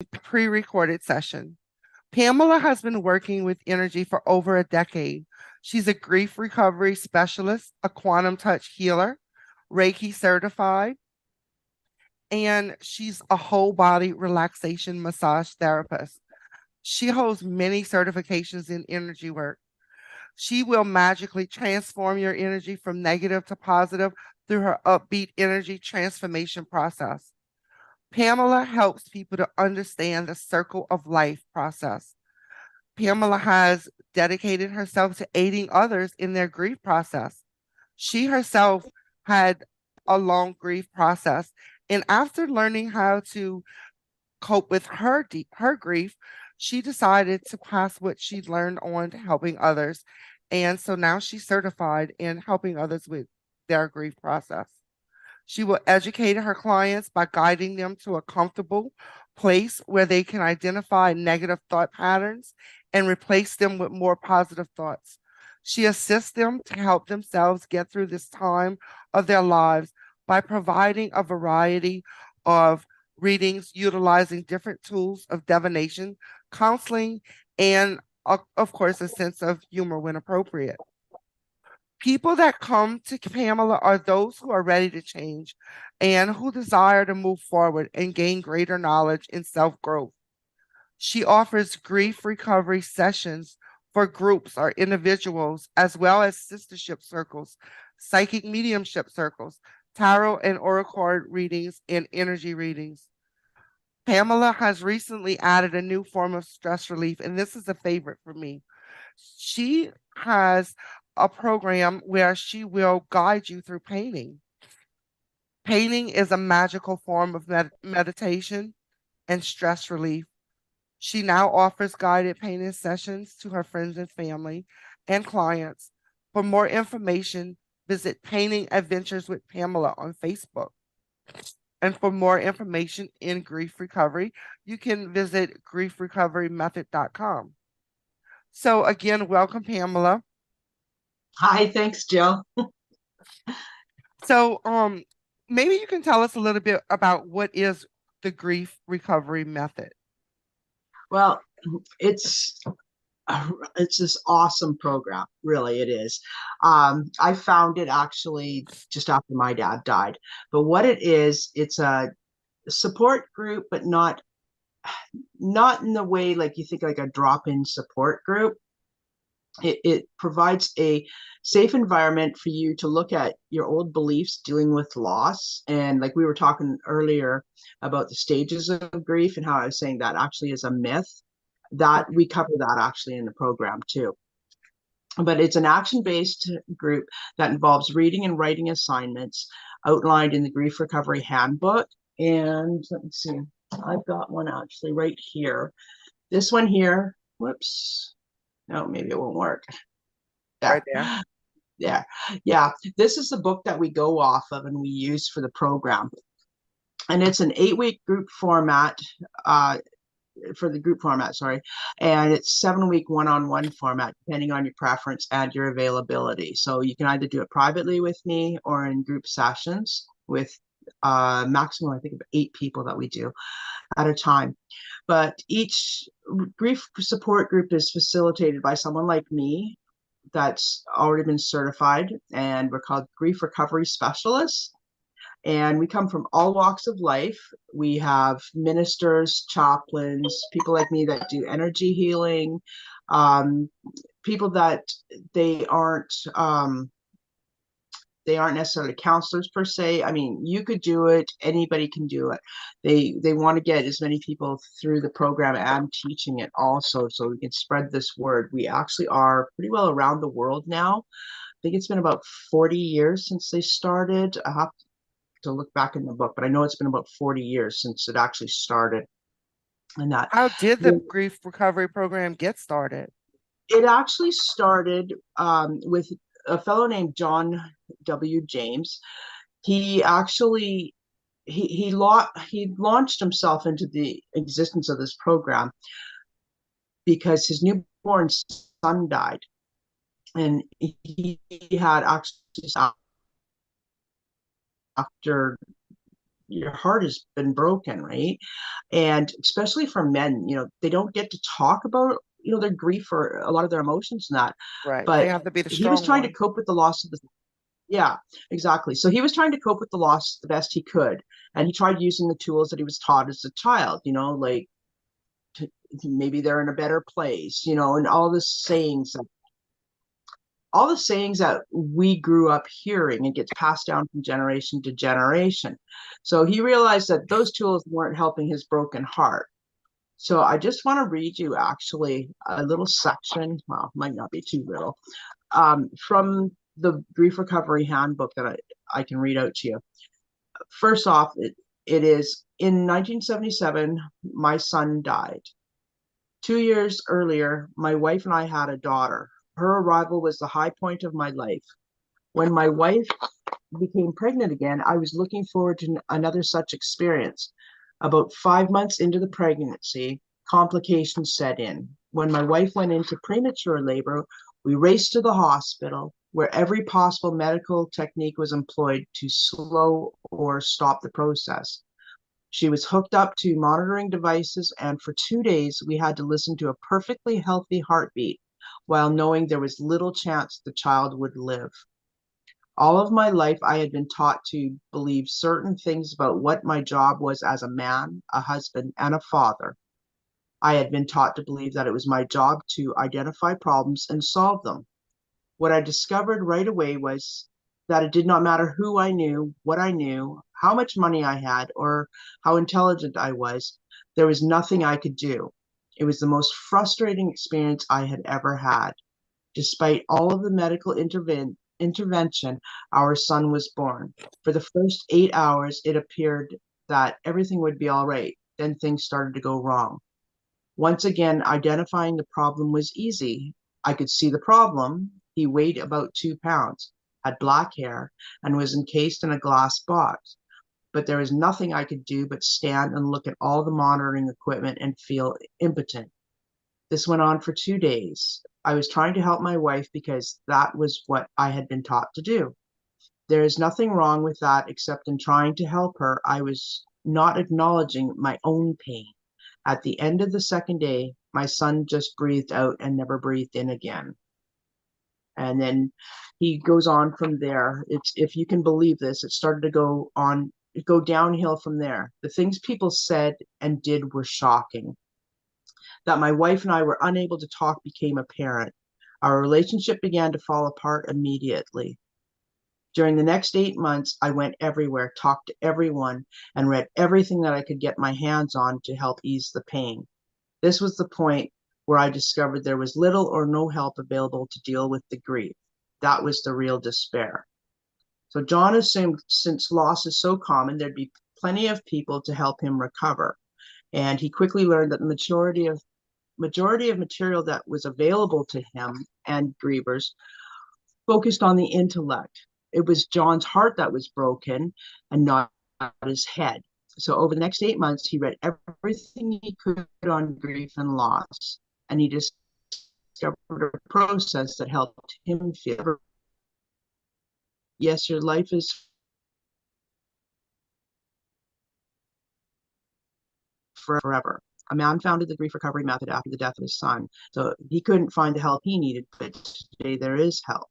pre-recorded session. Pamela has been working with energy for over a decade. She's a grief recovery specialist, a quantum touch healer, Reiki certified, and she's a whole body relaxation massage therapist. She holds many certifications in energy work. She will magically transform your energy from negative to positive through her upbeat energy transformation process. Pamela helps people to understand the circle of life process. Pamela has dedicated herself to aiding others in their grief process. She herself had a long grief process. And after learning how to cope with her grief, she decided to pass what she'd learned on to helping others. And so now she's certified in helping others with their grief process. She will educate her clients by guiding them to a comfortable place where they can identify negative thought patterns and replace them with more positive thoughts. She assists them to help themselves get through this time of their lives by providing a variety of readings utilizing different tools of divination, counseling, and of course, a sense of humor when appropriate. People that come to Pamela are those who are ready to change and who desire to move forward and gain greater knowledge and self growth. She offers grief recovery sessions for groups or individuals, as well as sistership circles, psychic mediumship circles, tarot and oracle readings, and energy readings. Pamela has recently added a new form of stress relief, and this is a favorite for me. She has a program where she will guide you through painting. Painting is a magical form of meditation and stress relief. She now offers guided painting sessions to her friends and family and clients. For more information, visit Painting Adventures with Pamela on Facebook. And for more information in grief recovery, you can visit griefrecoverymethod.com. So again, welcome, Pamela. Hi, thanks, Jill. So maybe you can tell us a little bit about what is the grief recovery method. Well, it's it's this awesome program, really it is. I found it actually just after my dad died. But what it is, it's a support group, but not in the way like you think like a drop-in support group. It provides a safe environment for you to look at your old beliefs dealing with loss. And like we were talking earlier about the stages of grief and how I was saying that actually is a myth, that we cover that actually in the program too. But it's an action-based group that involves reading and writing assignments outlined in the Grief Recovery Handbook. And let me see, I've got one actually right here. This one here, whoops, no, maybe it won't work. Right Yeah, there. yeah, yeah. This is the book that we go off of and we use for the program. And it's an 8-week group format, uh, for the group format, sorry. And it's 7-week one-on-one format, depending on your preference and your availability. So you can either do it privately with me or in group sessions with maximum, I think, of 8 people that we do at a time. But each grief support group is facilitated by someone like me that's already been certified, and we're called grief recovery specialists. And we come from all walks of life. We have ministers, chaplains, people like me that do energy healing, um, people that they aren't they aren't necessarily counselors per se. I mean, you could do it, anybody can do it. They want to get as many people through the program and teaching it also, so we can spread this word. We actually are pretty well around the world now. I think it's been about 40 years since they started. I have to look back in the book, but I know it's been about 40 years since it actually started. And that How did the grief recovery program get started? it actually started with a fellow named John W. James. He actually he launched himself into the existence of this program because his newborn son died, and he, had actually after, your heart has been broken, right? And especially for men, they don't get to talk about, their grief or a lot of their emotions and that. Right. They But have to be the he was strong trying to one. cope with the loss of the yeah, exactly. So he was trying to cope with the loss the best he could. And he tried using the tools that he was taught as a child, like to, maybe they're in a better place, and all the sayings that we grew up hearing and gets passed down from generation to generation. So he realized that those tools weren't helping his broken heart. So I just want to read you actually a little section, well, might not be too little, from the Grief Recovery Handbook that I can read out to you. First off, it is in 1977, my son died. 2 years earlier, my wife and I had a daughter. Her arrival was the high point of my life. When my wife became pregnant again, I was looking forward to another such experience. About 5 months into the pregnancy, complications set in. When my wife went into premature labor, we raced to the hospital where every possible medical technique was employed to slow or stop the process. She was hooked up to monitoring devices, and for 2 days, we had to listen to a perfectly healthy heartbeat while knowing there was little chance the child would live. All of my life, I had been taught to believe certain things about what my job was as a man, a husband, and a father. I had been taught to believe that it was my job to identify problems and solve them. What I discovered right away was that it did not matter who I knew, what I knew, how much money I had, or how intelligent I was, there was nothing I could do. It was the most frustrating experience I had ever had. Despite all of the medical intervention, our son was born. For the first 8 hours, it appeared that everything would be all right. Then things started to go wrong. Once again, identifying the problem was easy. I could see the problem. He weighed about 2 pounds, had black hair, and was encased in a glass box. But there was nothing I could do but stand and look at all the monitoring equipment and feel impotent. This went on for 2 days. I was trying to help my wife because that was what I had been taught to do. There is nothing wrong with that except in trying to help her, I was not acknowledging my own pain. At the end of the second day, my son just breathed out and never breathed in again. And then he goes on from there. It's, if you can believe this, it started to go downhill from there. The things people said and did were shocking. That my wife and I were unable to talk became apparent. Our relationship began to fall apart immediately. During the next 8 months, I went everywhere, talked to everyone, and read everything that I could get my hands on to help ease the pain. This was the point where I discovered there was little or no help available to deal with the grief. That was the real despair. So John assumed since loss is so common, there'd be plenty of people to help him recover. And he quickly learned that the majority of material that was available to him and grievers focused on the intellect. It was John's heart that was broken and not his head. So over the next 8 months, he read everything he could on grief and loss, and he discovered a process that helped him feel. Yes, your life is forever. A man founded the grief recovery method after the death of his son. So he couldn't find the help he needed, but today there is help.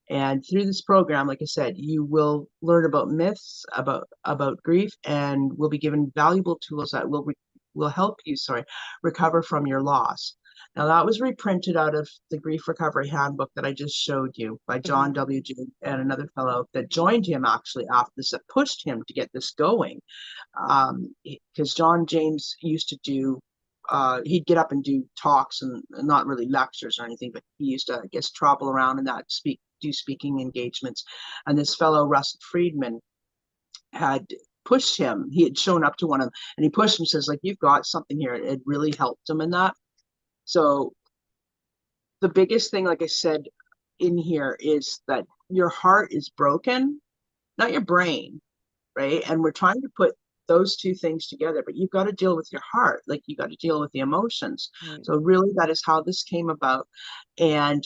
And through this program, like I said, you will learn about myths about grief, and will be given valuable tools that will help you, recover from your loss. Now that was reprinted out of the Grief Recovery Handbook that I just showed you by John Mhm. W. James and another fellow that joined him actually after this, that pushed him to get this going. Because John James used to do, he'd get up and do talks and not really lectures or anything, but he used to, I guess, travel around and that do speaking engagements. And this fellow, Russ Friedman, had pushed him. He had shown up to one of them and he pushed him, says, like, you've got something here. It really helped him in that. So the biggest thing, like I said, in here is that your heart is broken, not your brain, right? And we're trying to put those two things together, but you've got to deal with your heart, like you got to deal with the emotions. Right. So really that is how this came about. And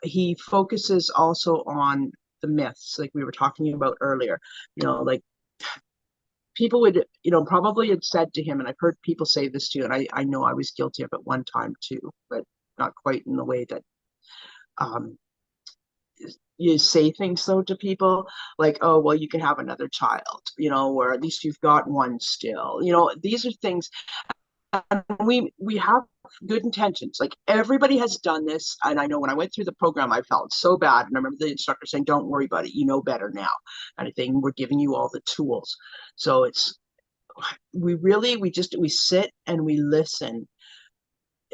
he focuses also on the myths like we were talking about earlier, like people would, probably had said to him, and I've heard people say this too, and I know I was guilty of it one time too, but not quite in the way that um, you say things so to people, like, oh, well, you can have another child, or at least you've got one still. These are things, and we have good intentions. Like, everybody has done this, and I know when I went through the program, I felt so bad, and I remember the instructor saying, "Don't worry about it. You know better now." And I think we're giving you all the tools. So we sit and we listen,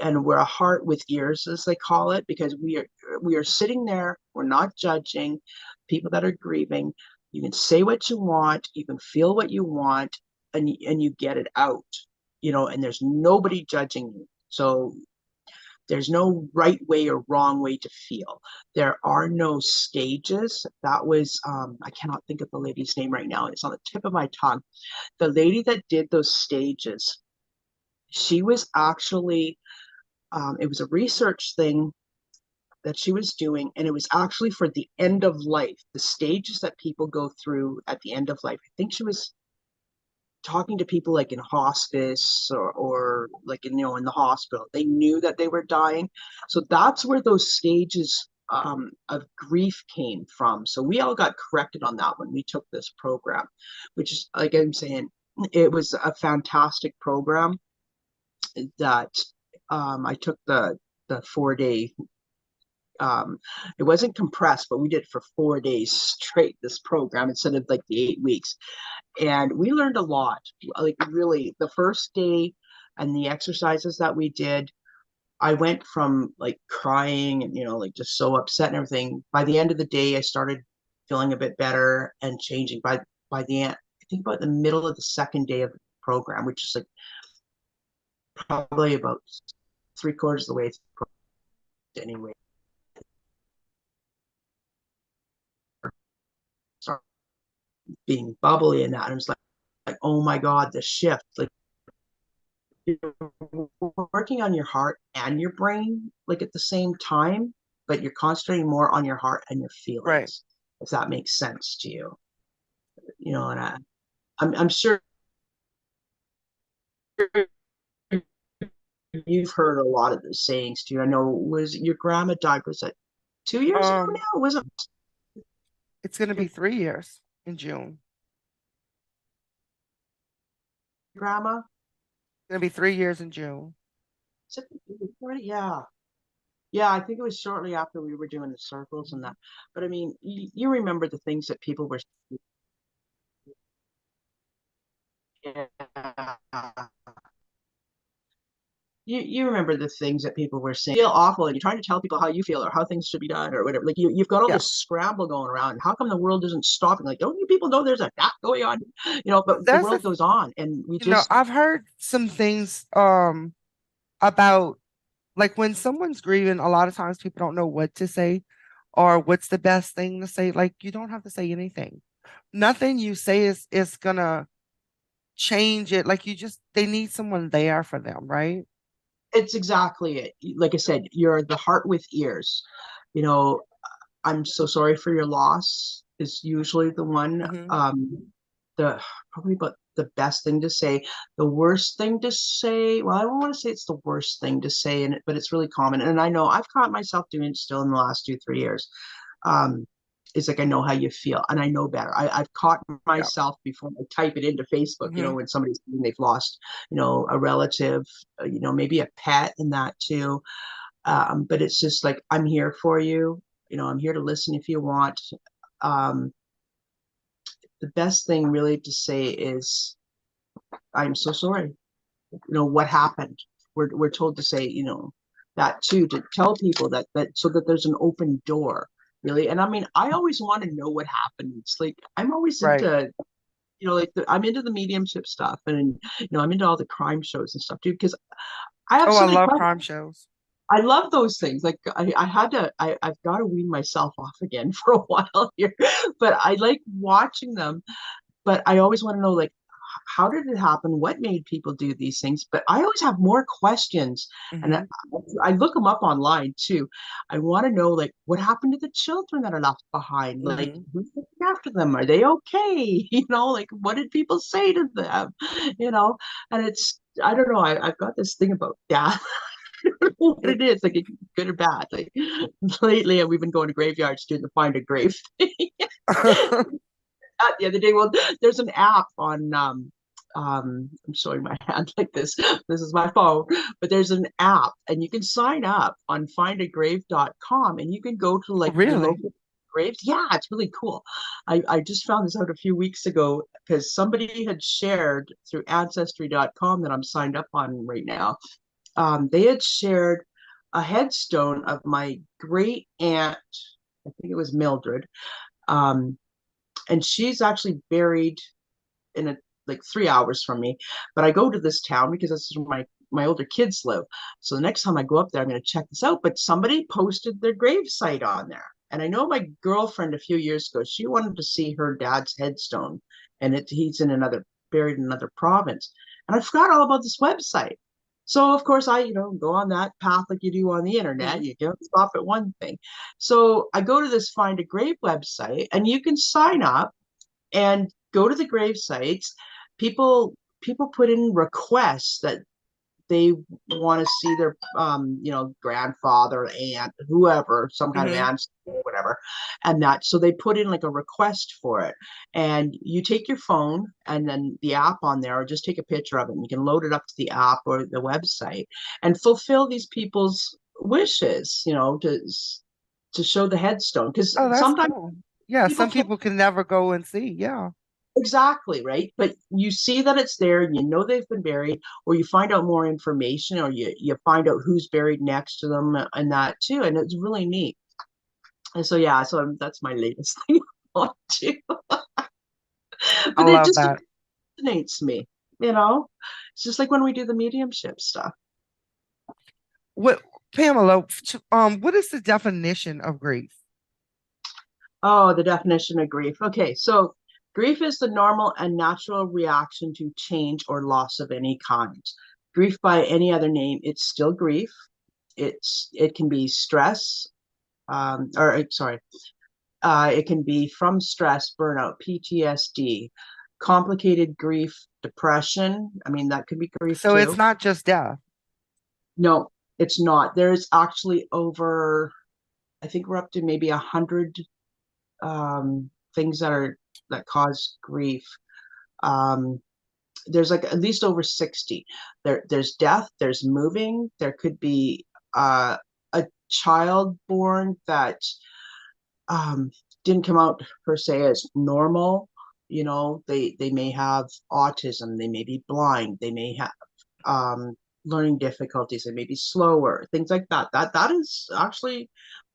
and we're a heart with ears, as they call it, because we are sitting there. We're not judging people that are grieving. You can say what you want, you can feel what you want, and you get it out, and there's nobody judging you. So there's no right way or wrong way to feel. There are no stages. That was, I cannot think of the lady's name right now. It's on the tip of my tongue. The lady that did those stages, she was actually, it was a research thing that she was doing, and it was actually for the end of life, the stages that people go through at the end of life. I think she was talking to people like in hospice, or like in the hospital. They knew that they were dying, so that's where those stages of grief came from. So we all got corrected on that when we took this program, which is, like I'm saying, it was a fantastic program that I took the 4 day. It wasn't compressed, but we did it for 4 days straight, this program, instead of like the 8 weeks. And we learned a lot. Like, really, the first day and the exercises that we did, I went from like crying and, like just so upset and everything. By the end of the day, I started feeling a bit better and changing. By the end, I think about the middle of the second day of the program, which is like probably about 3/4 of the way through anyway. Start being bubbly and that. And I was like, oh my God, the shift. Like, you're working on your heart and your brain, like, at the same time, but you're concentrating more on your heart and your Right. feelings, if that makes sense to you. And I'm sure you've heard a lot of the sayings too. I know, was your grandma died, was it 2 years ago Um, now? Was it it's going to your be 3 years in June. grandma? It's going to be 3 years in June. Yeah. Yeah, I think it was shortly after we were doing the circles and that. But I mean, you remember the things that people were saying. Yeah. You remember the things that people were saying. You feel awful, and you're trying to tell people how you feel or how things should be done or whatever. Like, you've got all Yeah. this scramble going around. How come the world isn't stopping? Like, don't you people know there's a that going on? But the That's world goes on, and we just I've heard some things about, like, when someone's grieving, a lot of times people don't know what to say or what's the best thing to say. Like, you don't have to say anything. Nothing you say is gonna change it. Like, they need someone there for them, right? it's exactly it. Like I said, you're the heart with ears. You know, I'm so sorry for your loss is usually the one. Hmm. The Probably, but the best thing to say. The worst thing to say, well, I don't want to say it's the worst thing to say, but it's really common. And I know I've caught myself doing it still in the last 2, 3 years. Um, it's like, I know how you feel, and I know better. I've caught Yeah. myself before I type it into Facebook, Hmm. when somebody's saying they've lost, a relative, maybe a pet, and that too. But it's just like, I'm here for you. I'm here to listen if you want. Um, the best thing really to say is, I'm so sorry. What happened. We're told to say, that too, to tell people that so that there's an open door, really. And I mean, I always want to know what happened. It's like, I'm always Right. into, like, I'm into the mediumship stuff, and I'm into all the crime shows and stuff too, because I have Oh, so I many love questions. crime shows. I love those things. Like, I've got to wean myself off again for a while here, but I like watching them. But I always want to know, like, how did it happen? What made people do these things? But I always have more questions, and Hmm. I look them up online too. I want to know, like, what happened to the children that are left behind? Like, Hmm. who's looking after them? Are they okay? Like, what did people say to them? You know, and it's, I don't know. I've got this thing about death. What it is, like, good or bad. Like, lately, we've been going to graveyards doing the find a grave thing. The other day. Well, there's an app on I'm showing my hand like this. This is my phone, but there's an app and you can sign up on findagrave.com and you can go to like your Really? local graves. Yeah, it's really cool. I just found this out a few weeks ago because somebody had shared through ancestry.com that I'm signed up on right now. They had shared a headstone of my great aunt, I think it was Mildred. Um, and she's actually buried in a like 3 hours from me. But I go to this town because this is where my older kids live. So the next time I go up there, I'm going to check this out. But somebody posted their grave site on there. And I know my girlfriend a few years ago, she wanted to see her dad's headstone, and he's in another, buried in another province. And I forgot all about this website. So of course I, go on that path like you do on the internet. Hmm. You don't stop at one thing. So I go to this Find a Grave website, and you can sign up and go to the grave sites. People put in requests that they want to see their grandfather, aunt, whoever, some kind of Hmm. ancestor, whatever, and that, so they put in like a request for it, and you take your phone and then the app on there, or just take a picture of it, and you can load it up to the app or the website and fulfill these people's wishes, to show the headstone, because Oh, that's sometimes cool. Yeah, people some can't. people can never go and see. Yeah. Exactly, right? But you see that it's there and you know they've been buried, or you find out more information, or you find out who's buried next to them and that too. And it's really neat. And so, yeah, that's my latest thing I want to. I But it love just that. fascinates me, you know? It's just like when we do the mediumship stuff. What, Pamela, what is the definition of grief? Oh, the definition of grief. Okay, so grief is the normal and natural reaction to change or loss of any kind. Grief by any other name, it's still grief. It can be stress, or sorry, it can be from stress, burnout, PTSD, complicated grief, depression. I mean, that could be grief So it's too. not just death. No, it's not. There's actually over, I think we're up to maybe 100 things that cause grief. Um, there's like at least over 60. There's death, there's moving, there could be a child born that um, didn't come out per se as normal. They may have autism, they may be blind, they may have um, learning difficulties, they may be slower, things like that. That is actually,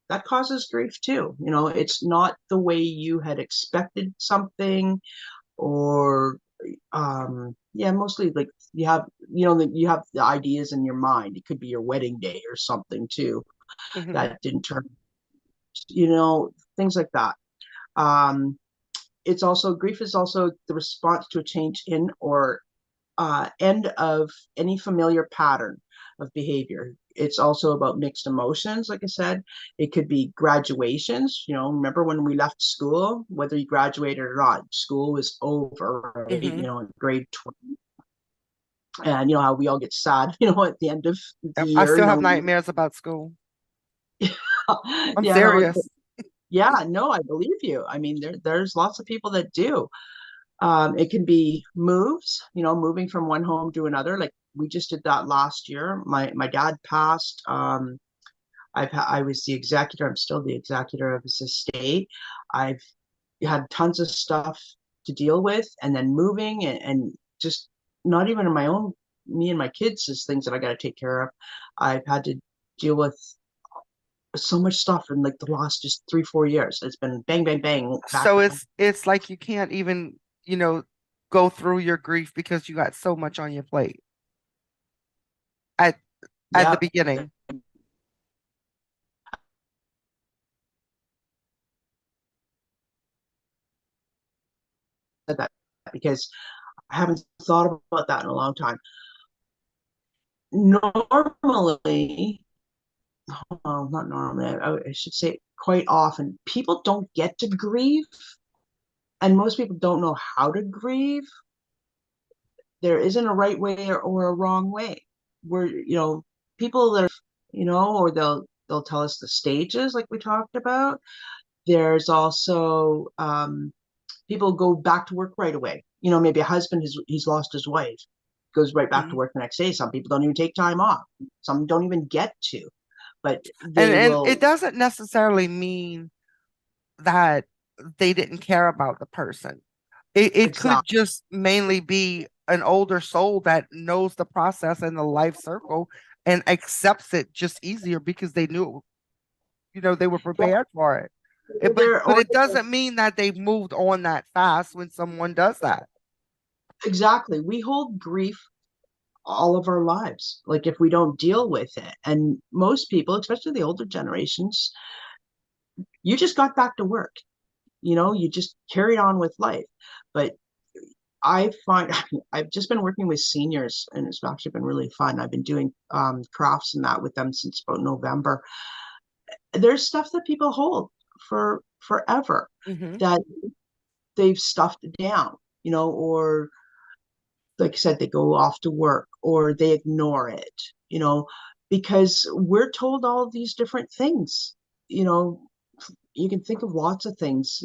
that causes grief too. It's not the way you had expected something, or yeah, mostly like you have the ideas in your mind. It could be your wedding day or something too Hmm. that didn't turn, things like that. um it's also, grief is also the response to a change in or end of any familiar pattern of behavior. It's also about mixed emotions, like I said. It could be graduations. Remember when we left school, whether you graduated or not, school was over, right? Hmm. In grade 20. And how we all get sad, at the end of the I year, still have nightmares about school. I'm yeah, no, serious. yeah, no, I believe you. I mean, there's lots of people that do. It can be moves, moving from one home to another. Like we just did that last year. My dad passed. I was the executor. I'm still the executor of his estate. I've had tons of stuff to deal with, and then moving, and just not even in my own, me and my kids, is things that I got to take care of. I've had to deal with so much stuff in like the last just 3 4 years. It's been bang bang bang back So to back. it's like you can't even, you know, go through your grief because you got so much on your plate at at the Yeah, beginning. that because I haven't thought about that in a long time. Normally, well, not normally, I should say quite often, people don't get to grieve, and most people don't know how to grieve. There isn't a right way or a wrong way. We're, people that are, or they'll tell us the stages like we talked about. There's also people go back to work right away. Maybe a husband he's lost his wife, goes right back to Mhm. work the next day. Some people don't even take time off. Some don't even get to, but And they and will. it doesn't necessarily mean that they didn't care about the person. It could Exactly. just mainly be an older soul that knows the process and the life circle and accepts it just easier because they knew, they were Yeah, prepared for it. or But they're but or it doesn't mean that they've moved on that fast when someone does that. exactly. We hold grief all of our lives. Like if we don't deal with it, and most people, especially the older generations, you just got back to work. You just carried on with life. But I find I've just been working with seniors, and it's actually been really fun. I've been doing crafts and that with them since about November. There's stuff that people hold for forever Hmm. that they've stuffed down, or like I said, they go off to work or they ignore it, you know, because we're told all of these different things. You know, you can think of lots of things.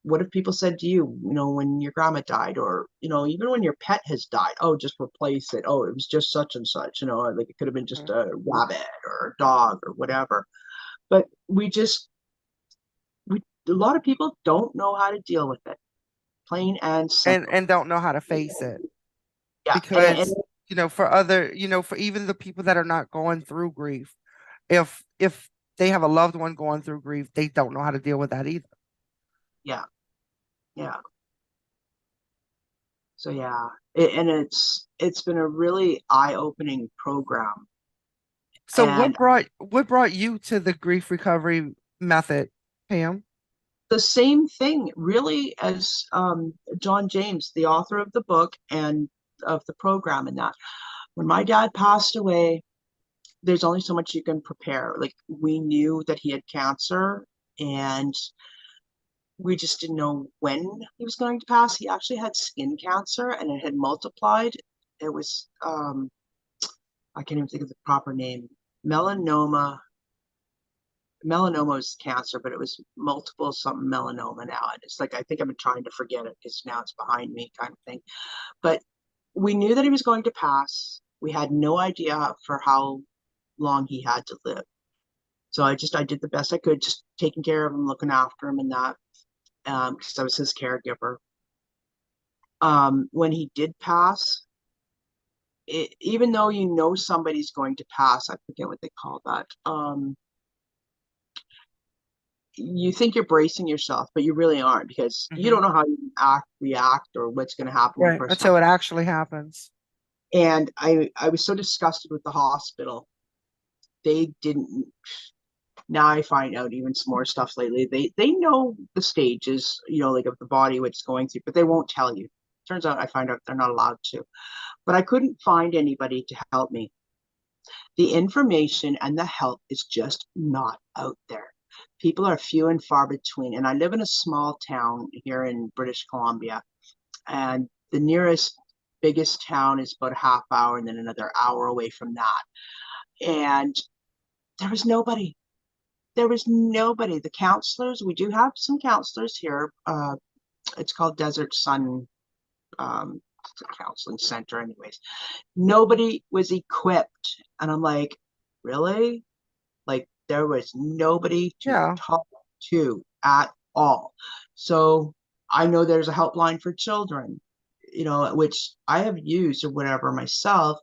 What if people said to you, when your grandma died, or, even when your pet has died, oh, just replace it. Oh, it was just such and such, like it could have been just a rabbit or a dog or whatever. But we, a lot of people don't know how to deal with it, plain and simple. And don't know how to face it Yeah. And because for other for even the people that are not going through grief, if they have a loved one going through grief, they don't know how to deal with that either. yeah, yeah. So yeah, and it's been a really eye-opening program. So And what brought you to the grief recovery method, Pam? the same thing, really, as John James, the author of the book and of the program, and that when my dad passed away, there's only so much you can prepare. Like we knew that he had cancer, and we just didn't know when he was going to pass. He actually had skin cancer, and it had multiplied. It was I can't even think of the proper name. Melanoma. Melanoma is cancer, but it was multiple something melanoma now. And it's like, I think I've been trying to forget it because now it's behind me kind of thing. But we knew that he was going to pass. We had no idea for how long he had to live. So I did the best I could, just taking care of him, looking after him and that, because I was his caregiver. When he did pass, even though somebody's going to pass, I forget what they call that. You think you're bracing yourself, but you really aren't because you Hmm. don't know how you act, react, or what's going to happen when a Right, person. until it actually happens. And I was so disgusted with the hospital. They didn't. Now I find out even some more stuff lately. They know the stages, like of the body, what it's going through, but they won't tell you. Turns out I find out they're not allowed to. But I couldn't find anybody to help me. The information and the help is just not out there. People are few and far between. And I live in a small town here in British Columbia, and the nearest biggest town is about a half hour and then another hour away from that. And there was nobody. There was nobody. The counselors, we do have some counselors here. It's called Desert Sun Counseling Center, anyways. Nobody was equipped. And I'm like, really? Like there was nobody to Yeah. talk to at all. So I know there's a helpline for children, which I have used or whatever myself,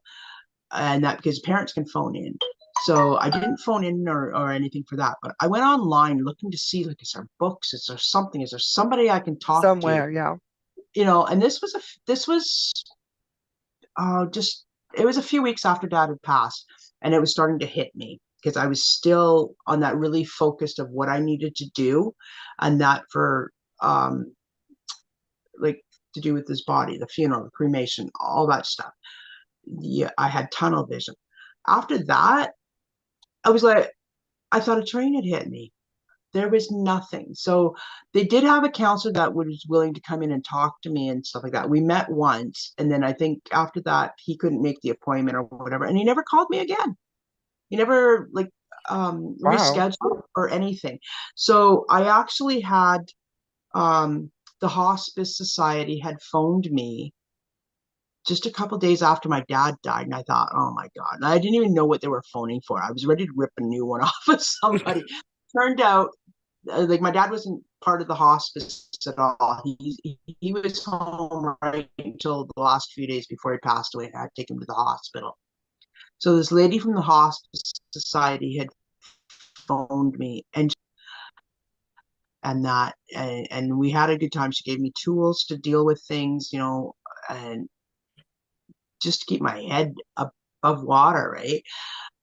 and that because parents can phone in. So I didn't phone in or anything for that, but I went online looking to see like, is there books? Is there something? Is there somebody I can talk to? Somewhere, yeah. And this was just it was a few weeks after dad had passed, and it was starting to hit me because I was still on that really focused of what I needed to do, and that for um like to do with his body, the funeral, the cremation, all that stuff. Yeah, I had tunnel vision. After that, I was like, I thought a train had hit me. There was nothing. So they did have a counselor that was willing to come in and talk to me and stuff like that. We met once, and then I think after that he couldn't make the appointment or whatever, and he never called me again. He never like Wow. rescheduled or anything. So I actually had the hospice society had phoned me just a couple days after my dad died, and I thought, oh my god, and I didn't even know what they were phoning for. I was ready to rip a new one off of somebody. Turned out like my dad wasn't part of the hospice at all. He was home right until the last few days before he passed away. I had to take him to the hospital. So this lady from the hospice society had phoned me and we had a good time. She gave me tools to deal with things, and just to keep my head above water, right?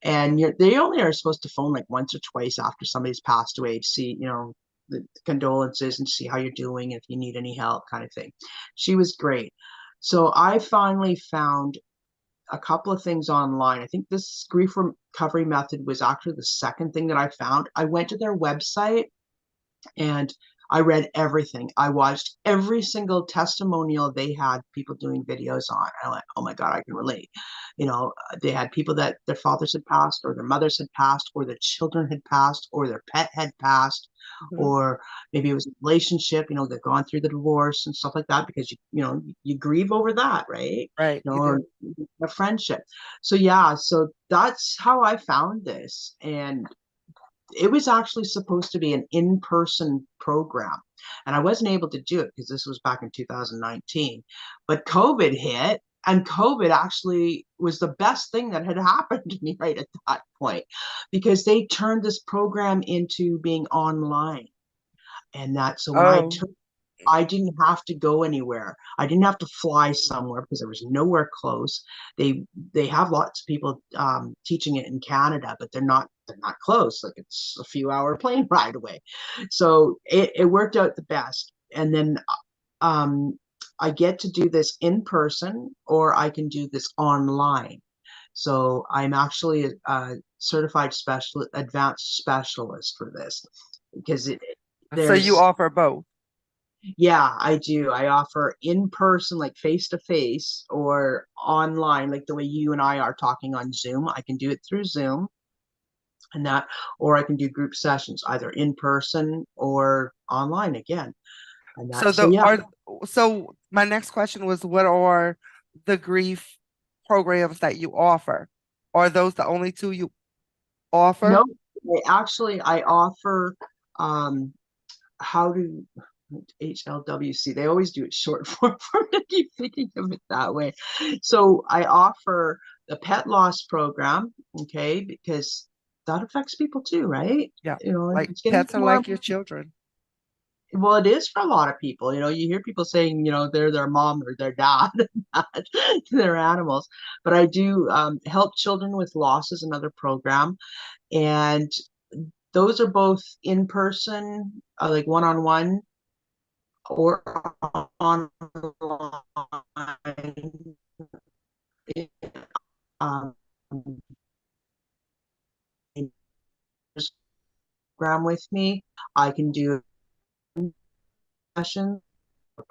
And they only are supposed to phone like once or twice after somebody's passed away to see, the condolences and see how you're doing, if you need any help, kind of thing. She was great. So I finally found a couple of things online. I think this grief recovery method was actually the second thing that I found. I went to their website and I read everything. I watched every single testimonial they had people doing videos on. I went, oh my God, I can relate. They had people that their fathers had passed, or their mothers had passed, or their children had passed, or their pet had passed, Mhm. or maybe it was a relationship, they've gone through the divorce and stuff like that, because you grieve over that, right? Right, you Or do. a friendship. So yeah, so that's how I found this. And it was actually supposed to be an in-person program, and I wasn't able to do it because this was back in 2019, but COVID hit, and COVID actually was the best thing that had happened to me right at that point, because they turned this program into being online. And that, so when I Oh, took, I didn't have to go anywhere. I didn't have to fly somewhere because there was nowhere close. They have lots of people teaching it in Canada, but they're not close. Like it's a few hour plane ride away. So it worked out the best. And then um, I get to do this in person, or I can do this online. So I'm actually a certified advanced specialist for this, because so you there's offer both. yeah, I do. I offer in person, like face to face, or online, like the way you and I are talking on Zoom. I can do it through Zoom and that, or I can do group sessions, either in person or online again. And So that, so the yeah, are so my next question was, what are the grief programs that you offer? Are those the only two you offer? no, I offer um how to HLWC. They always do it short form for me. I keep thinking of it that way. So I offer the pet loss program, okay, because that affects people too, right? Yeah. And Like it's getting pets are more. like your children. Well, it is for a lot of people. You hear people saying, they're their mom or their dad to their animals. But I do help children with loss is another program, and those are both in person, like one on one, or online. Um, program with me. I can do a session, a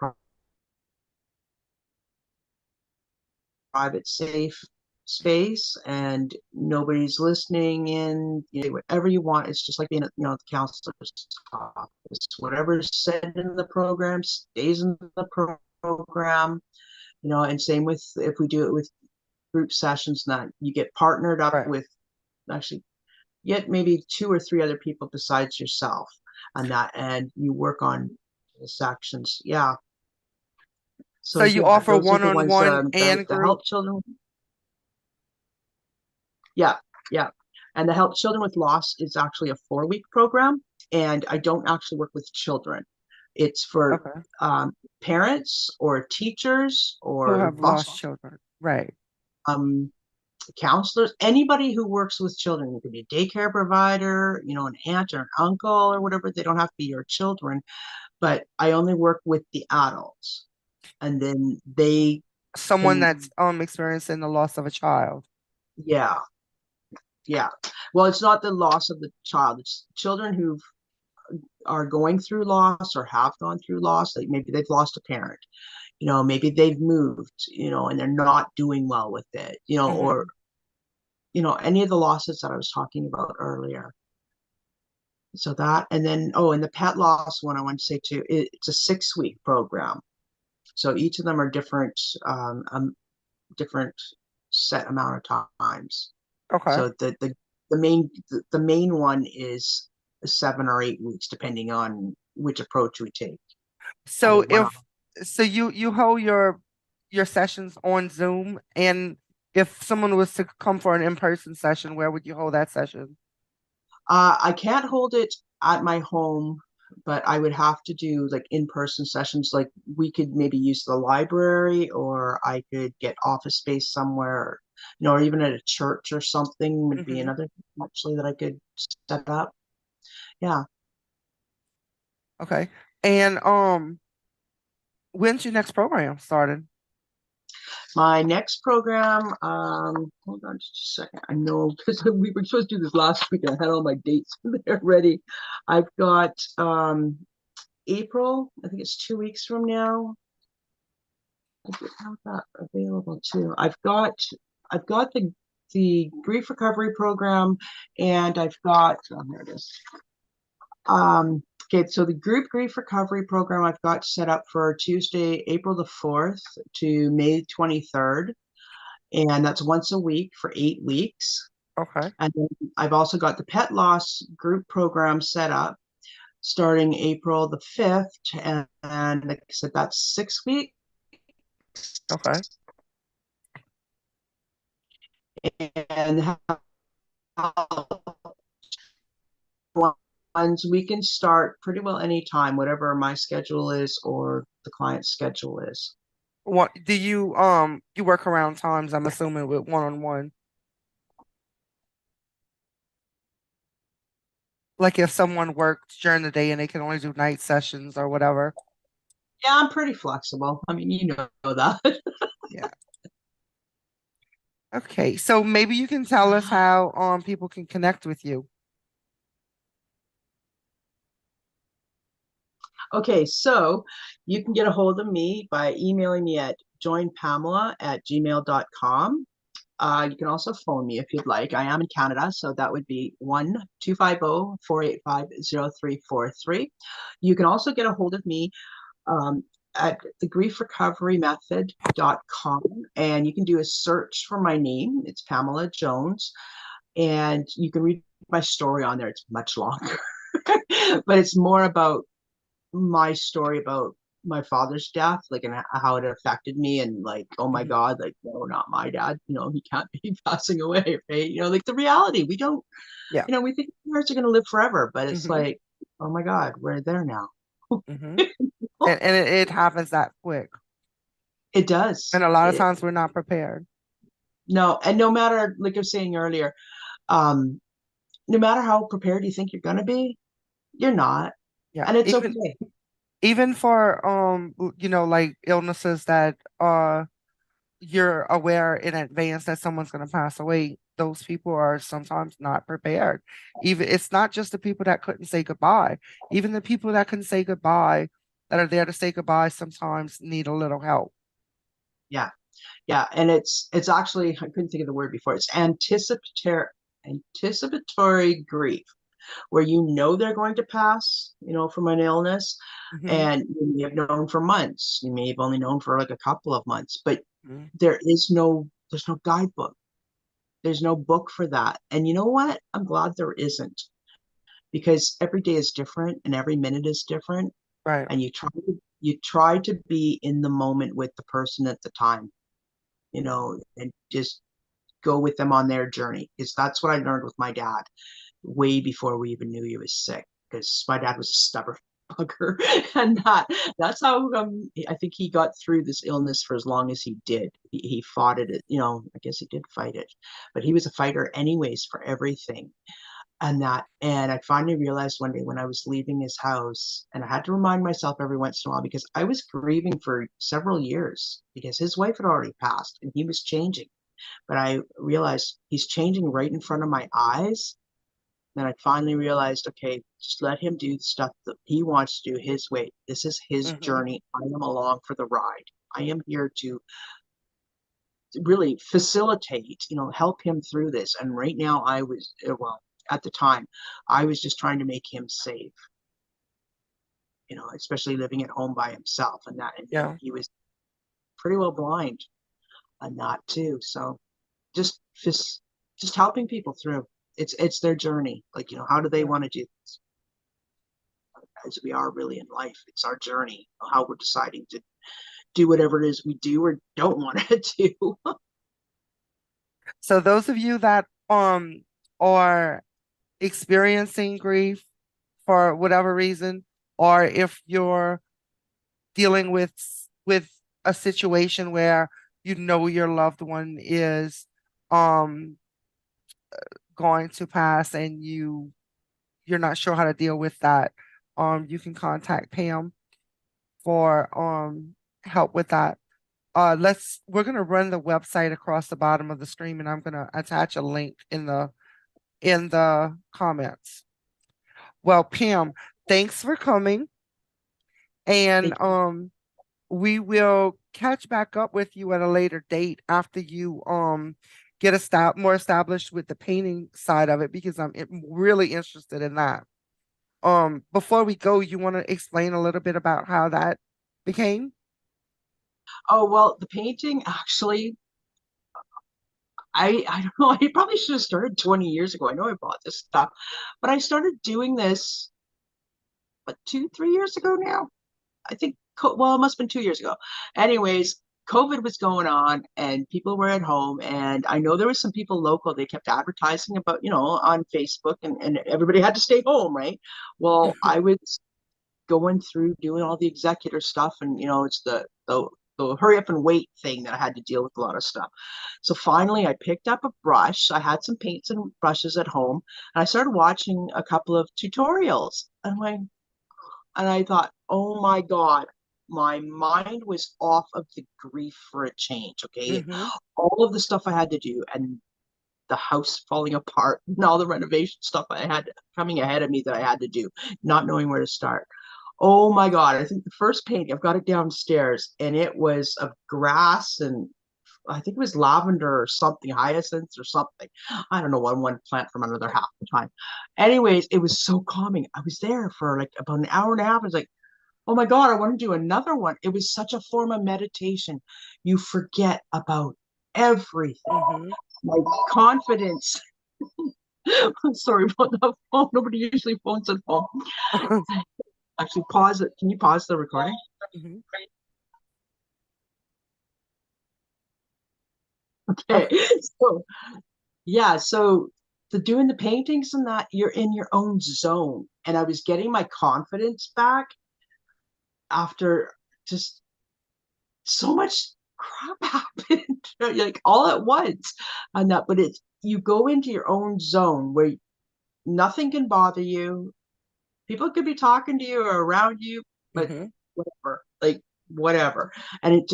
private, safe space, and nobody's listening in. Whatever you want. It's just like being at the counselor's office. Whatever's said in the program stays in the program. And same with if we do it with group sessions, that you get partnered up Right. with actually yet maybe two or three other people besides yourself, and you work on the sections. Yeah. So So you yeah, offer those are the ones one-on-one that and the group? help children. Yeah, yeah. And the help children with loss is actually a 4-week program, and I don't actually work with children. It's for Okay. parents or teachers Who or have foster lost children. Right. um, counselors, anybody who works with children. You could be a daycare provider, an aunt or an uncle or whatever. They don't have to be your children, but I only work with the adults. and then they Someone can, that's experiencing the loss of a child. yeah, yeah. Well, it's not the loss of the child, it's children who are going through loss or have gone through loss. Like maybe they've lost a parent, maybe they've moved, and they're not doing well with it, or Hmm. any of the losses that I was talking about earlier. So that, and then, oh, and the pet loss one I want to say too, it's a 6-week program. So each of them are different set amount of times. Okay. So the main one is 7 or 8 weeks, depending on which approach we take. Either So one. if so you hold your sessions on Zoom, and if someone was to come for an in-person session, where would you hold that session? I can't hold it at my home, but I would have to do like in-person sessions. Like we could maybe use the library, or I could get office space somewhere, or even at a church or something would be Hmm. another thing actually that I could set up. Yeah. Okay. And when's your next program starting? My next program, hold on just a second. I know because we were supposed to do this last week and I had all my dates there ready. I've got April, I think it's 2 weeks from now. I do have that available too. I've got the grief recovery program, and I've got, oh, there it is. Okay, so the group grief recovery program I've got set up for Tuesday, April the 4th to May 23rd, and that's once a week for 8 weeks. Okay. And then I've also got the pet loss group program set up starting April the 5th, and like I said, that's 6 weeks. Okay. And ones we can start pretty well anytime, whatever my schedule is or the client's schedule is. What do you work around times, I'm assuming, with one-on-one? Like if someone works during the day and they can only do night sessions or whatever. Yeah, I'm pretty flexible. I mean, you know that. Yeah. Okay. So maybe you can tell us how people can connect with you. Okay, so you can get a hold of me by emailing me at joinpamela@gmail.com. You can also phone me if you'd like. I am in Canada, so that would be 1-250-485-0343. You can also get a hold of me um, at thegriefrecoverymethod.com, and you can do a search for my name. It's Pamela Jones, and you can read my story on there. It's much longer, but it's more about my story about my father's death, like, and how it affected me, and like, oh my Hmm. God, like, no, not my dad, he can't be passing away, right? Like the reality, we don't, Yeah. we think parents are going to live forever, but it's Hmm. like, oh my God, we're there now. Hmm. And it happens that quick. It And does. a lot of times we're not prepared. No, and no matter, like I was saying earlier, um, no matter how prepared you think you're going to be, you're not, Yeah. and it's Even okay. even for like illnesses that you're aware in advance that someone's going to pass away, those people are sometimes not prepared. Even it's not just the people that couldn't say goodbye, even the people that can say goodbye, that are there to say goodbye, sometimes need a little help. Yeah, yeah, and it's actually, I couldn't think of the word before. It's anticipatory grief, where they're going to pass, from an illness, Hmm. and you may have known for months. You may have only known for like a couple of months, but Hmm. there's no guidebook. There's no book for that. And you know what? I'm glad there isn't, because every day is different and every minute is different. Right. And you try to be in the moment with the person at the time, and just go with them on their journey. Because that's what I learned with my dad way before we even knew he was sick. Because my dad was a stubborn bugger, and that's how I think he got through this illness for as long as he did. He fought it. I guess he did fight it, but he was a fighter anyways for everything. And I finally realized one day when I was leaving his house, and I had to remind myself every once in a while because I was grieving for several years because his wife had already passed and he was changing. But I realized he's changing right in front of my eyes. Then I finally realized, okay, just let him do the stuff that he wants to do his way. This is his Mm-hmm. journey. I am along for the ride. I am here to really facilitate, help him through this. And right now, well, at the time, I was just trying to make him safe, especially living at home by himself and that. And Yeah. he was pretty well blind on that too. So just, just, just helping people through. It's their journey. Like, how do they Yeah. want to do this? As we are really in life, it's our journey, how we're deciding to do whatever it is we do or don't want to do. So those of you that are experiencing grief for whatever reason, or if you're dealing with a situation where you know your loved one is um going to pass and you're not sure how to deal with that, you can contact Pam for help with that. We're gonna run the website across the bottom of the screen and I'm gonna attach a link in the comments. Well, Pam, thanks for coming and Thank you. we will catch back up with you at a later date after you get more established with the painting side of it because I'm really interested in that. Before we go, you want to explain a little bit about how that became? Oh, well, the painting actually, I don't know, I probably should have started 20 years ago. I know I bought this stuff, but I started doing this, what, 2, 3 years ago now? I think, well, it must have been 2 years ago. Anyways, COVID was going on and people were at home. And I know there was some people local, they kept advertising about, on Facebook and everybody had to stay home, right? Well, I was going through doing all the executor stuff and it's the hurry up and wait thing that I had to deal with a lot of stuff. So finally I picked up a brush. I had some paints and brushes at home and I started watching a couple of tutorials and I thought, oh my God, my mind was off of the grief for a change. Okay. Mm-hmm. All of the stuff I had to do and the house falling apart and all the renovation stuff I had coming ahead of me that I had to do, not knowing where to start. Oh my God. I think the first painting, I've got it downstairs and it was of grass and I think it was lavender or something, hyacinths or something. I don't know one plant from another half the time. Anyways, it was so calming. I was there for like about an hour and a half. I was like, oh my God, I want to do another one. It was such a form of meditation. You forget about everything. Mm-hmm. Like confidence. I'm sorry about that phone. Nobody usually phones at home. Actually, pause it. Can you pause the recording? Mm-hmm. Okay. So yeah, so the doing the paintings and that you're in your own zone. And I was getting my confidence back after just so much crap happened like all at once and that, but it's you go into your own zone where nothing can bother you. People could be talking to you or around you, but Mm-hmm. whatever, like whatever. And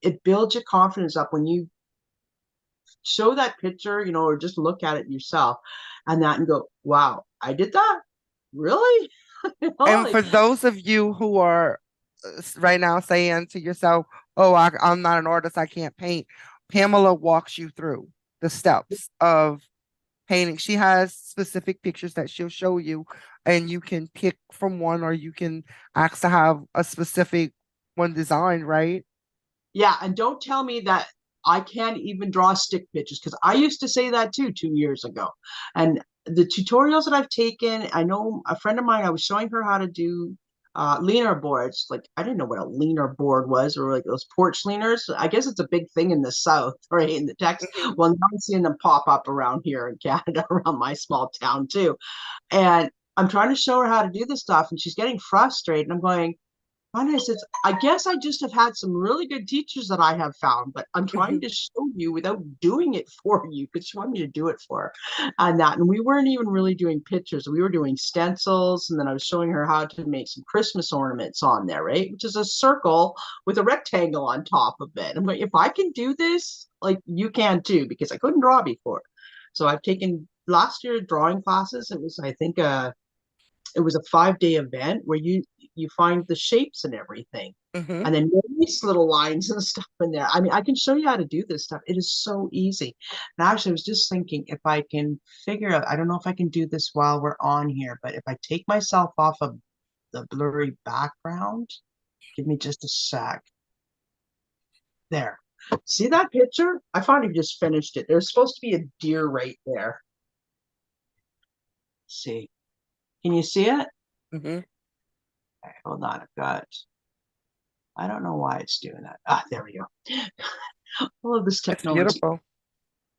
it builds your confidence up when you show that picture, or just look at it yourself and that and go, wow, I did that. Really? And Like, for those of you who are right now saying to yourself, "Oh, I'm not an artist, I can't paint," Pamela walks you through the steps of painting. She has specific pictures that she'll show you, and you can pick from one, or you can ask to have a specific one designed, right? yeah, and don't tell me that I can't even draw stick pictures because I used to say that too 2 years ago. And the tutorials that I've taken, I know a friend of mine, I was showing her how to do leaner boards. Like, I didn't know what a leaner board was, or like those porch leaners. I guess it's a big thing in the South, right? In the Texas. Mhm. Well, now I'm seeing them pop up around here in Canada, around my small town too. And I'm trying to show her how to do this stuff, and she's getting frustrated. And I'm going, honest, it's I guess I just have had some really good teachers that I have found, but I'm trying Mhm. to show you without doing it for you because she wanted me to do it for her. And we weren't even really doing pictures. We were doing stencils, and then I was showing her how to make some Christmas ornaments on there, right? Which is a circle with a rectangle on top of it. I'm like, if I can do this, like you can too, because I couldn't draw before. So I've taken last year drawing classes. It was, I think, it was a 5 day event where you find the shapes and everything, Mhm. and then nice little lines and stuff in there. I mean, I can show you how to do this stuff. It is so easy. And actually, I was just thinking if I can figure out, I don't know if I can do this while we're on here, but if I take myself off of the blurry background, give me just a sec. There. See that picture? I finally just finished it. There's supposed to be a deer right there. Let's see. Can you see it? Mhm. Okay, hold on. I've got, I don't know why it's doing that. Ah, there we go. All of this It's technology. beautiful.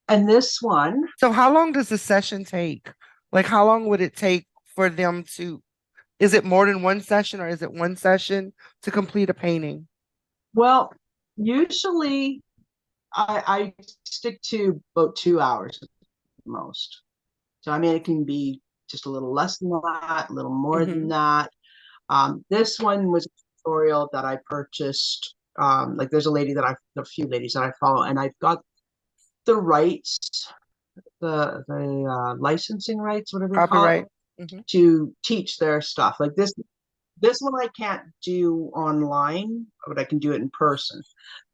And this one, So how long does the session take? Like how long would it take for them to, is it more than one session or is it one session to complete a painting? well, usually I stick to about 2 hours at most. So I mean, it can be just a little less than that, a little more than Mhm. that. This one was a tutorial that I purchased. Like there's a few ladies that I follow, and I've got the rights, the licensing rights, whatever you call it, Copyright. Mhm. to teach their stuff. Like this one I can't do online, but I can do it in person.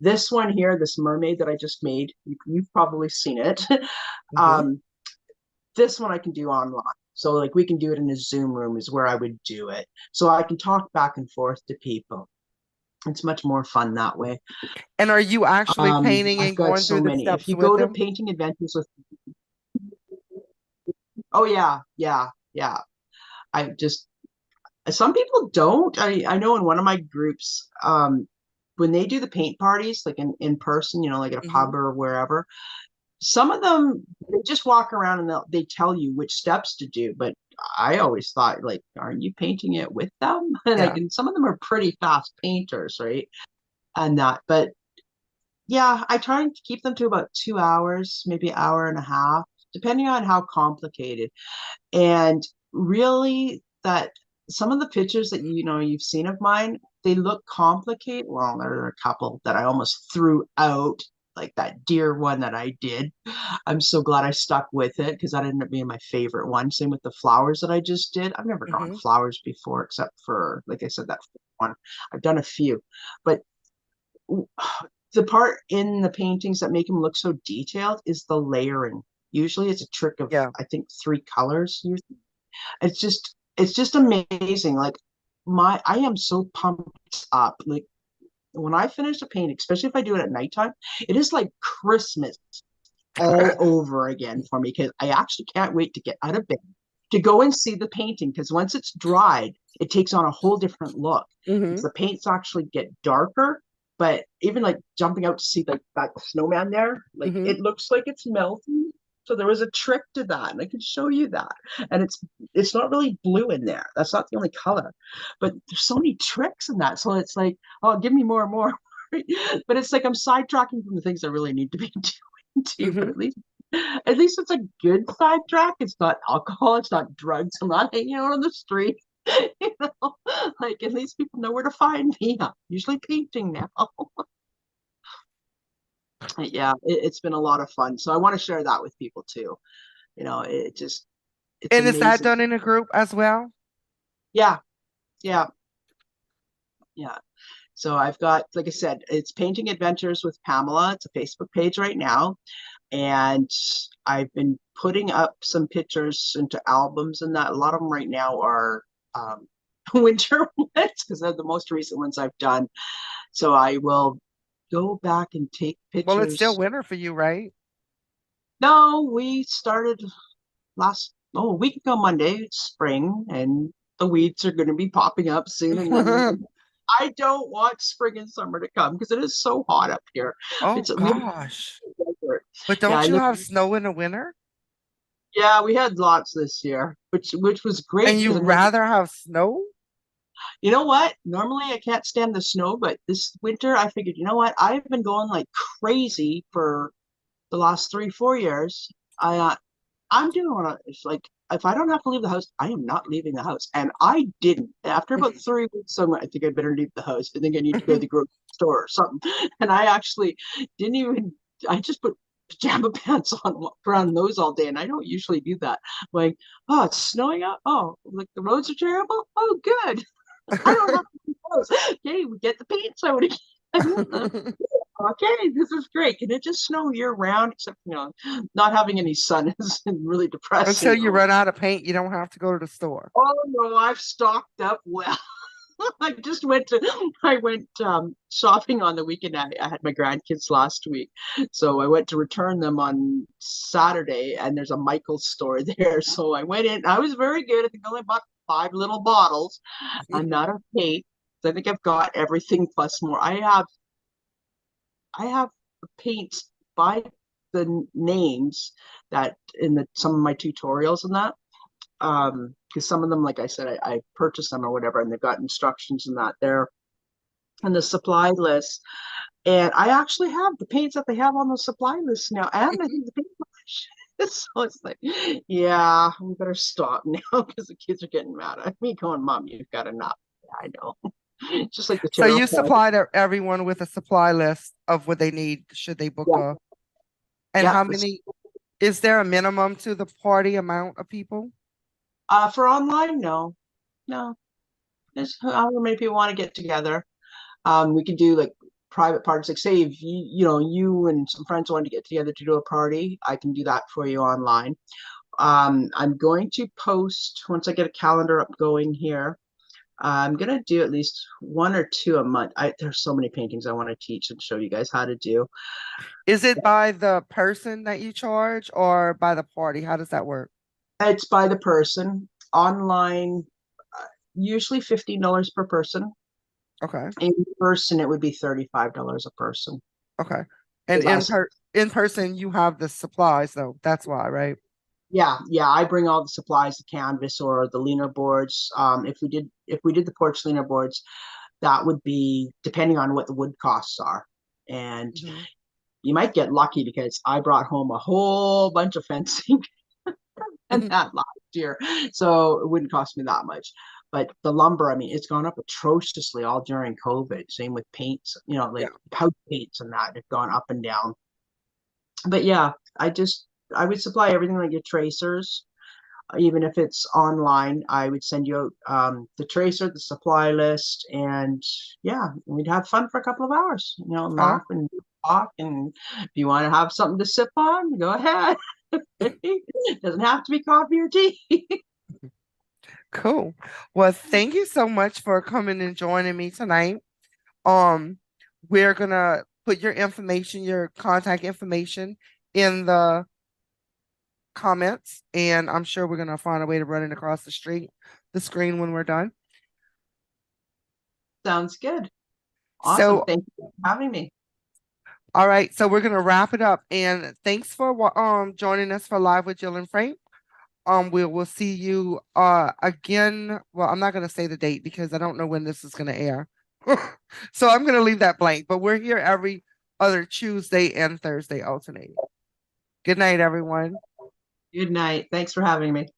This one here, this mermaid that I just made, you've probably seen it. Mhm. um, this one I can do online. So like we can do it in a Zoom room is where I would do it. So I can talk back and forth to people. It's much more fun that way. And are you actually painting I've and got going so through the many. If steps you with go to them? Painting Adventures with, oh yeah, yeah, yeah. I just some people don't. I know in one of my groups, when they do the paint parties, like in person, like at a Mhm. pub or wherever, some of them they just walk around and they tell you which steps to do. But I always thought, like, aren't you painting it with them? And like, Yeah. and some of them are pretty fast painters, right? And that, but yeah, I try and keep them to about 2 hours, maybe an hour and a half, depending on how complicated. And really, that some of the pictures that you've seen of mine, they look complicated. Well, there are a couple that I almost threw out, like that deer one that I did. I'm so glad I stuck with it because that ended up being my favorite one. Same with the flowers that I just did. I've never drawn Mhm. flowers before, except for, like I said, that one. I've done a few, but the part in the paintings that make them look so detailed is the layering. Usually it's a trick of, Yeah. I think, three colors. It's just amazing. Like I am so pumped up. Like when I finish a painting, especially if I do it at nighttime, it is like Christmas all over again for me because I actually can't wait to get out of bed to go and see the painting because once it's dried, it takes on a whole different look. Because Mhm. the paints actually get darker, but even like jumping out to see like that snowman there, like Mhm. it looks like it's melting. So there was a trick to that, and I can show you that. And it's not really blue in there. That's not the only color, but there's so many tricks in that. So it's like, oh, give me more and more. But it's like I'm sidetracking from the things I really need to be doing too. But Mhm. at least it's a good sidetrack. It's not alcohol. It's not drugs. I'm not hanging out on the street. you know, like at least people know where to find me. I'm usually painting now. Yeah, it's been a lot of fun. So I want to share that with people too. It's And is that amazing. done in a group as well? Yeah, yeah, yeah. So I've got, like I said, it's Painting Adventures with Pamela. It's a Facebook page right now. And I've been putting up some pictures into albums, and that a lot of them right now are um, winter ones because they're the most recent ones I've done. So I will go back and take Well, it's still pictures. winter for you, right? No, we started a week ago Monday. It's spring, and the weeds are going to be popping up soon. And then I don't want spring and summer to come because it is so hot up here. Oh It's we gosh. But Yeah, don't I you live. have snow in the winter? Yeah, we had lots this year, which was And great you because I'm living. rather have snow? You know what? Normally I can't stand the snow, but this winter I figured, you know what? I've been going like crazy for the last 3, 4 years. I'm doing what it's like. If I don't have to leave the house, I am not leaving the house. And I didn't. After about 3 weeks, so I think I better leave the house. I think I need to go to the grocery store or something. And I actually didn't even. I just put pajama pants on, walked around those all day, and I don't usually do that. Like, oh, it's snowing out. Oh, like the roads are terrible. Oh, good. I don't have to clothes. Okay, we get the paints out again. Okay, this is great. Can it just snow year round? Except, not having any sun is really Until depressing. you run out of paint, you don't have to go to the store. Oh no, I've stocked up well. I went shopping on the weekend. I had my grandkids last week, so I went to return them on Saturday, and there's a Michael's store there. So I went in. I was very good. I think I only bought 5 little bottles. I'm not of paint. I think I've got everything plus more. I have the paints by the names that in some of my tutorials and that because some of them, like I said, I purchased them or whatever, and they've got instructions and that there in the supply list. And I actually have the paints that they have on the supply list now, and I think the paint. So it's like, yeah, we better stop now because the kids are getting mad at me, going, "Mom, you've got enough." Yeah, I know. Just like the So tarot you card. supplied everyone with a supply list of what they need should they book Yeah, a, and yeah. how many, is there a minimum to the party amount of people? For online, no, no. There's however many people want to get together. We can do like private parties. Like say if you and some friends want to get together to do a party, I can do that for you online. I'm going to post once I get a calendar up going here. I'm gonna do at least 1 or 2 a month. There's so many paintings I want to teach and show you guys how to do. Is it by the person that you charge or by the party? How does that work? It's by the person. Online, usually $15 per person. Okay. In person, it would be $35 a person. Okay. And Less. in person, you have the supplies though. That's why, right? Yeah, yeah. I bring all the supplies, the canvas or the leaner boards. If we did the porch leaner boards, that would be depending on what the wood costs are. And Hmm. you might get lucky because I brought home a whole bunch of fencing and that last year. So it wouldn't cost me that much. But the lumber, I mean, it's gone up atrociously all during COVID. Same with paints, Yeah. like house paints and that have gone up and down. But yeah, I would supply everything like your tracers, even if it's online. I would send you out the tracer, the supply list, and yeah, we'd have fun for a couple of hours, Huh? laugh and talk. And if you want to have something to sip on, go ahead. It doesn't have to be coffee or tea. Cool. Well, thank you so much for coming and joining me tonight. Um, we're gonna put your information, your contact information in the comments, and I'm sure we're gonna find a way to run it across the screen when we're done. Sounds good. Awesome. So, Thank you for having me. all right, so we're gonna wrap it up, and thanks for joining us for Live with Jill and Frank. We will see you again. Well, I'm not gonna say the date because I don't know when this is gonna air. So I'm gonna leave that blank, but we're here every other Tuesday and Thursday alternating. Good night, everyone. Good night. Thanks for having me.